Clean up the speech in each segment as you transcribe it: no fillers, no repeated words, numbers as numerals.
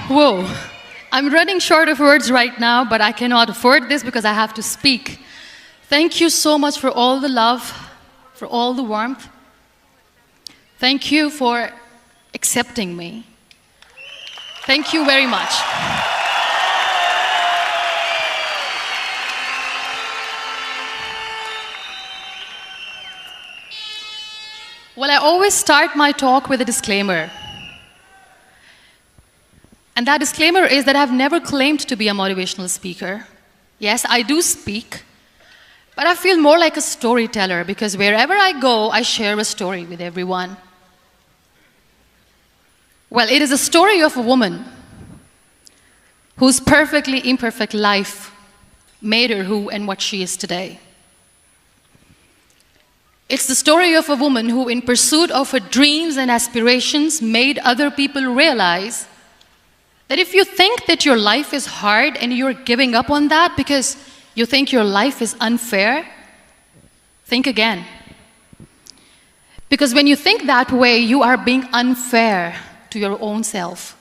Whoa. I'm running short of words right now, but I cannot afford this because I have to speak. Thank you so much for all the love, for all the warmth. Thank you for accepting me. Thank you very much. Well, I always start my talk with a disclaimer. And that disclaimer is that I've never claimed to be a motivational speaker. Yes, I do speak, but I feel more like a storyteller because wherever I go, I share a story with everyone. Well, it is a story of a woman whose perfectly imperfect life made her who and what she is today. It's the story of a woman who, in pursuit of her dreams and aspirations, made other people realize that if you think that your life is hard and you're giving up on that because you think your life is unfair, think again. Because when you think that way, you are being unfair to your own self.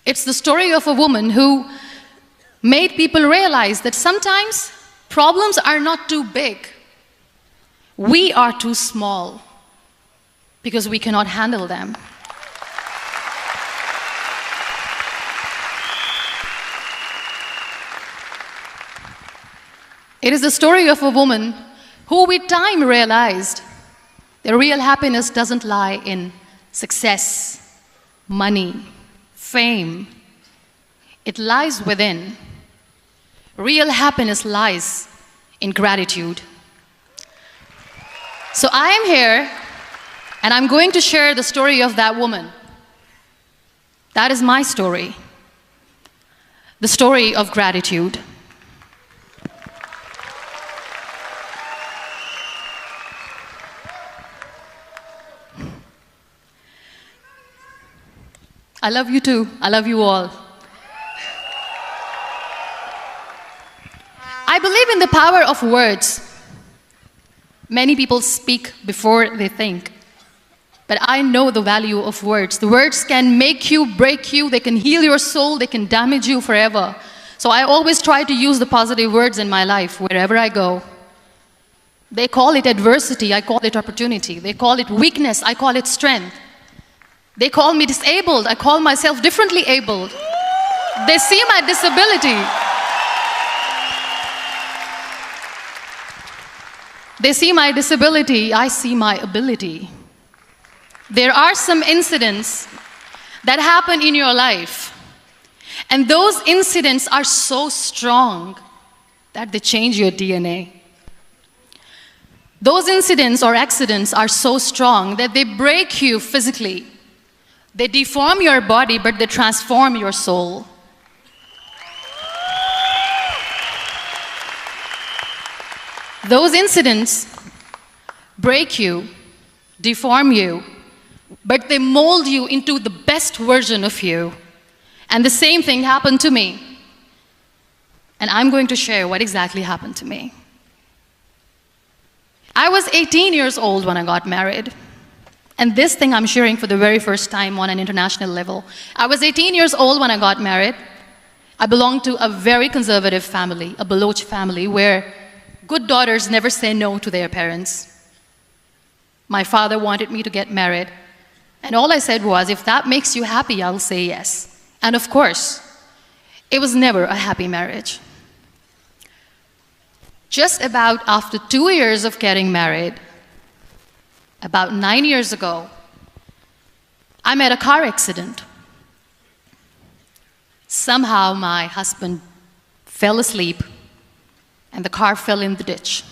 It's the story of a woman who made people realize that sometimes problems are not too big. We are too small because we cannot handle them. It is the story of a woman who with time realized that real happiness doesn't lie in success, money, fame. It lies within. Real happiness lies in gratitude. So I am here and I'm going to share the story of that woman. That is my story. The story of gratitude. I love you too. I love you all. I believe in the power of words. Many people speak before they think. But I know the value of words. The words can make you, break you, they can heal your soul, they can damage you forever. So I always try to use the positive words in my life wherever I go. They call it adversity, I call it opportunity. They call it weakness, I call it strength. They call me disabled, I call myself differently abled. They see my disability. They see my disability, I see my ability. There are some incidents that happen in your life, and those incidents are so strong that they change your DNA. Those incidents or accidents are so strong that they break you physically. They deform your body, but they transform your soul. Those incidents break you, deform you, but they mold you into the best version of you. And the same thing happened to me. And I'm going to share what exactly happened to me. I was 18 years old when I got married. And this thing I'm sharing for the very first time on an international level. I was 18 years old when I got married. I belonged to a very conservative family, a Baloch family, where good daughters never say no to their parents. My father wanted me to get married. And all I said was, if that makes you happy, I'll say yes. And of course, it was never a happy marriage. Just about after 2 years of getting married, about 9 years ago, I met a car accident. Somehow my husband fell asleep and the car fell in the ditch.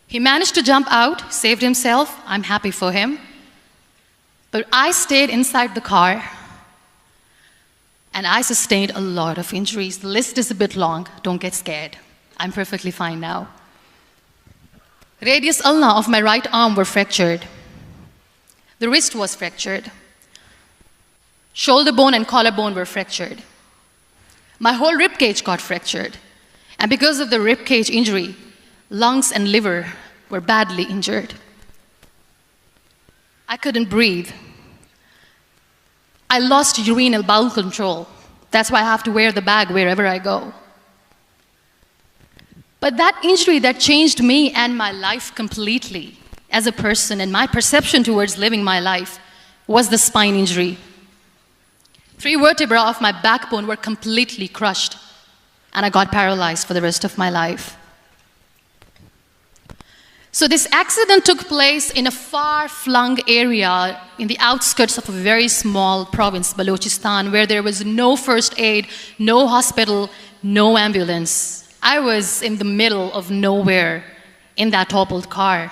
He managed to jump out, saved himself. I'm happy for him. But I stayed inside the car and I sustained a lot of injuries. The list is a bit long. Don't get scared. I'm perfectly fine now. Radius ulna of my right arm were fractured. The wrist was fractured. Shoulder bone and collarbone were fractured. My whole rib cage got fractured. And because of the rib cage injury, lungs and liver were badly injured. I couldn't breathe. I lost urinary bowel control. That's why I have to wear the bag wherever I go. But that injury that changed me and my life completely as a person and my perception towards living my life was the spine injury. 3 vertebrae of my backbone were completely crushed, and I got paralyzed for the rest of my life. So this accident took place in a far-flung area in the outskirts of a very small province, Balochistan, where there was no first aid, no hospital, no ambulance. I was in the middle of nowhere in that toppled car.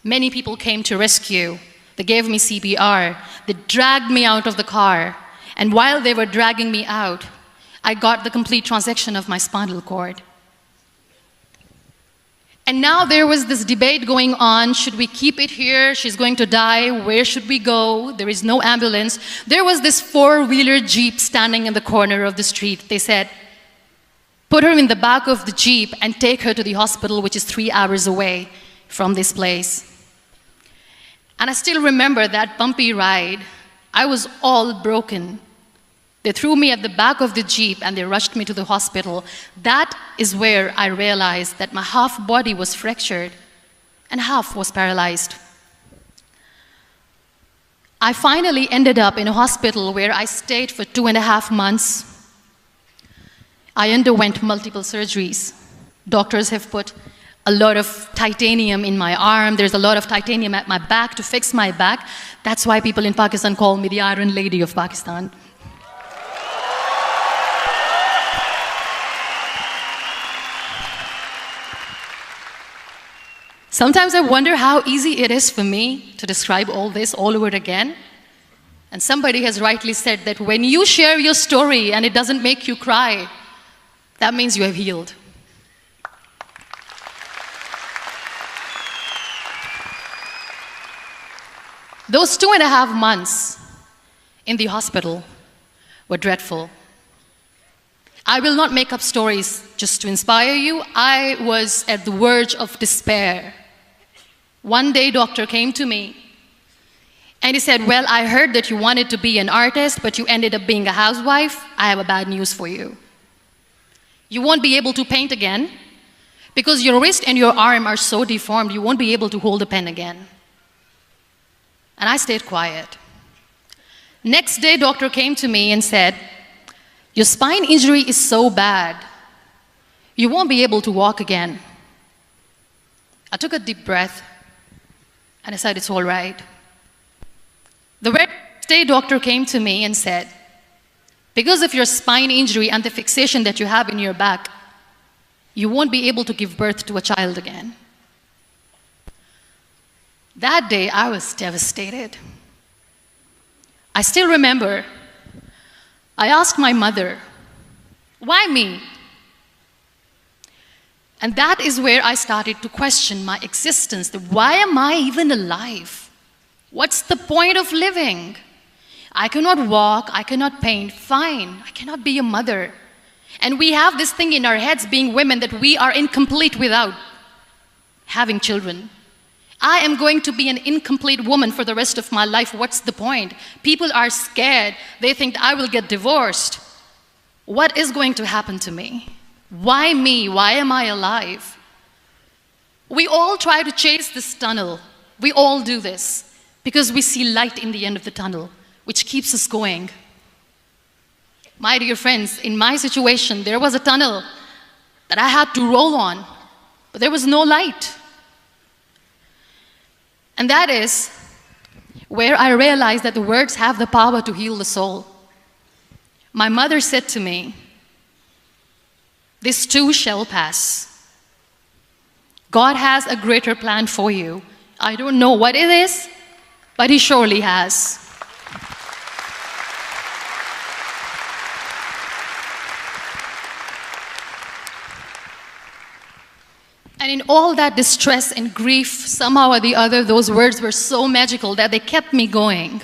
Many people came to rescue. They gave me CPR. They dragged me out of the car. And while they were dragging me out, I got the complete transection of my spinal cord. And now there was this debate going on. Should we keep it here? She's going to die. Where should we go? There is no ambulance. There was this 4-wheeler Jeep standing in the corner of the street. They said, put her in the back of the Jeep and take her to the hospital, which is 3 hours away from this place. And I still remember that bumpy ride. I was all broken. They threw me at the back of the Jeep and they rushed me to the hospital. That is where I realized that my half body was fractured and half was paralyzed. I finally ended up in a hospital where I stayed for 2.5 months. I underwent multiple surgeries. Doctors have put a lot of titanium in my arm. There's a lot of titanium at my back to fix my back. That's why people in Pakistan call me the Iron Lady of Pakistan. Sometimes I wonder how easy it is for me to describe all this all over again. And somebody has rightly said that when you share your story and it doesn't make you cry, that means you have healed. Those 2.5 months in the hospital were dreadful. I will not make up stories just to inspire you. I was at the verge of despair. One day, doctor came to me and he said, well, I heard that you wanted to be an artist, but you ended up being a housewife. I have a bad news for you. You won't be able to paint again because your wrist and your arm are so deformed, you won't be able to hold a pen again. And I stayed quiet. Next day, doctor came to me and said, your spine injury is so bad, you won't be able to walk again. I took a deep breath and I said, it's all right. The very next day, doctor came to me and said, because of your spine injury and the fixation that you have in your back, you won't be able to give birth to a child again. That day, I was devastated. I still remember, I asked my mother, why me? And that is where I started to question my existence. Why am I even alive? What's the point of living? I cannot walk, I cannot paint, fine, I cannot be a mother. And we have this thing in our heads, being women, that we are incomplete without having children. I am going to be an incomplete woman for the rest of my life. What's the point? People are scared. They think I will get divorced. What is going to happen to me? Why me? Why am I alive? We all try to chase this tunnel. We all do this because we see light in the end of the tunnel, which keeps us going. My dear friends, in my situation, there was a tunnel that I had to roll on, but there was no light. And that is where I realized that the words have the power to heal the soul. My mother said to me, this too shall pass. God has a greater plan for you. I don't know what it is, but He surely has. And in all that distress and grief, somehow or the other, those words were so magical that they kept me going.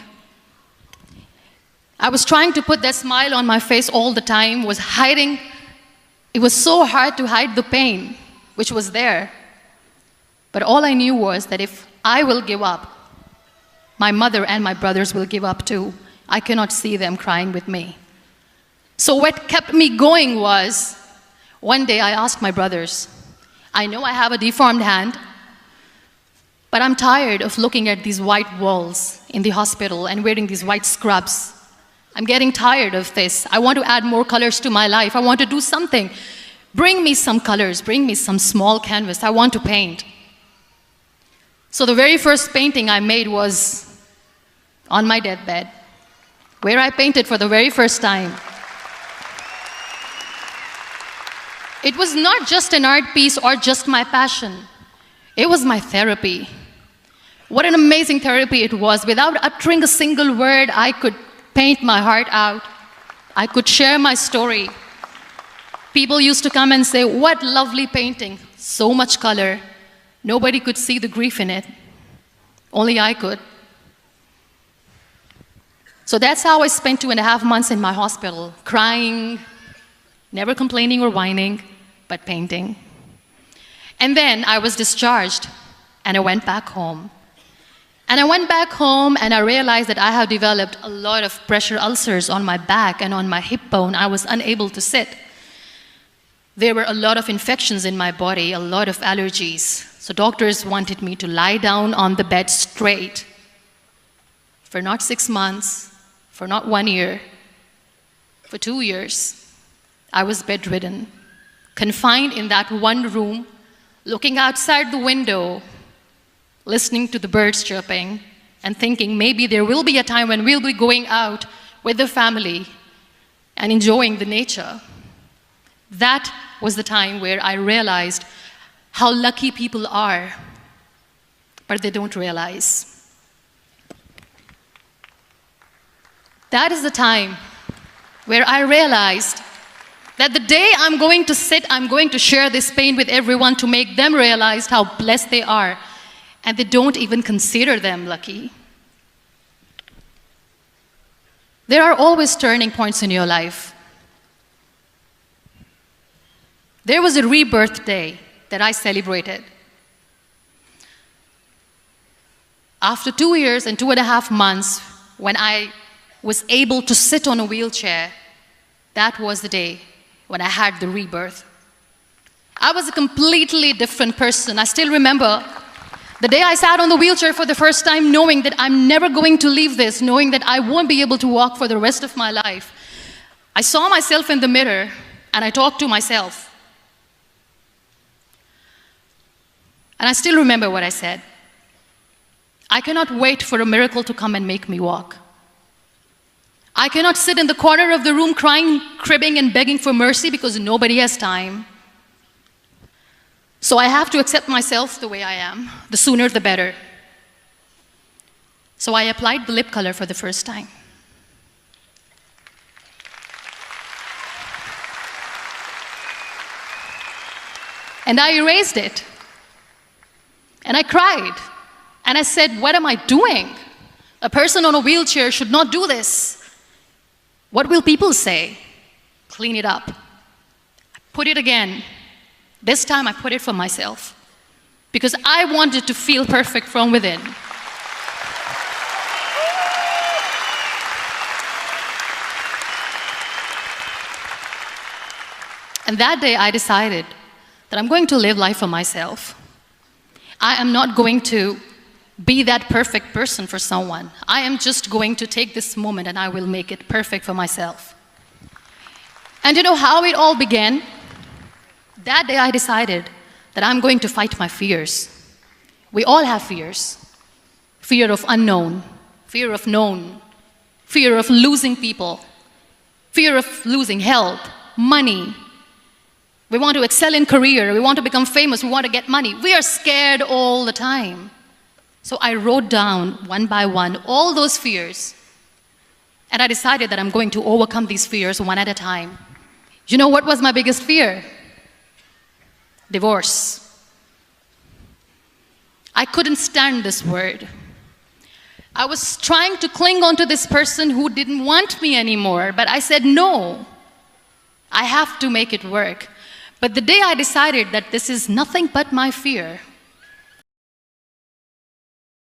I was trying to put that smile on my face all the time, was hiding. It was so hard to hide the pain, which was there. But all I knew was that if I will give up, my mother and my brothers will give up too. I cannot see them crying with me. So what kept me going was, one day I asked my brothers, I know I have a deformed hand, but I'm tired of looking at these white walls in the hospital and wearing these white scrubs. I'm getting tired of this. I want to add more colors to my life. I want to do something. Bring me some colors. Bring me some small canvas. I want to paint. So the very first painting I made was on my deathbed, where I painted for the very first time. It was not just an art piece or just my passion. It was my therapy. What an amazing therapy it was. Without uttering a single word, I could paint my heart out. I could share my story. People used to come and say, what lovely painting, so much color. Nobody could see the grief in it. Only I could. So that's how I spent 2.5 months in my hospital, crying, never complaining or whining, but painting. And then I was discharged, and I went back home. And I went back home, and I realized that I have developed a lot of pressure ulcers on my back and on my hip bone. I was unable to sit. There were a lot of infections in my body, a lot of allergies. So doctors wanted me to lie down on the bed straight for not 6 months, for not 1 year, for 2 years. I was bedridden, confined in that one room, looking outside the window, listening to the birds chirping, and thinking maybe there will be a time when we'll be going out with the family and enjoying the nature. That was the time where I realized how lucky people are, but they don't realize. That is the time where I realized that the day I'm going to sit, I'm going to share this pain with everyone to make them realize how blessed they are, and they don't even consider them lucky. There are always turning points in your life. There was a rebirth day that I celebrated. After 2 years and 2.5 months, when I was able to sit on a wheelchair, that was the day when I had the rebirth. I was a completely different person. I still remember the day I sat on the wheelchair for the first time, knowing that I'm never going to leave this, knowing that I won't be able to walk for the rest of my life. I saw myself in the mirror, and I talked to myself. And I still remember what I said. I cannot wait for a miracle to come and make me walk. I cannot sit in the corner of the room crying, cribbing, and begging for mercy because nobody has time. So I have to accept myself the way I am. The sooner, the better. So I applied the lip color for the first time. And I erased it. And I cried. And I said, what am I doing? A person on a wheelchair should not do this. What will people say? Clean it up. Put it again. This time I put it for myself. Because I wanted to feel perfect from within. And that day I decided that I'm going to live life for myself. I am not going to be that perfect person for someone. I am just going to take this moment and I will make it perfect for myself. And you know how it all began? That day I decided that I'm going to fight my fears. We all have fears. Fear of unknown, fear of known, fear of losing people, fear of losing health, money. We want to excel in career, we want to become famous, we want to get money. We are scared all the time. So I wrote down one by one all those fears. And I decided that I'm going to overcome these fears one at a time. You know what was my biggest fear? Divorce. I couldn't stand this word. I was trying to cling on to this person who didn't want me anymore, but I said no. I have to make it work. But the day I decided that this is nothing but my fear,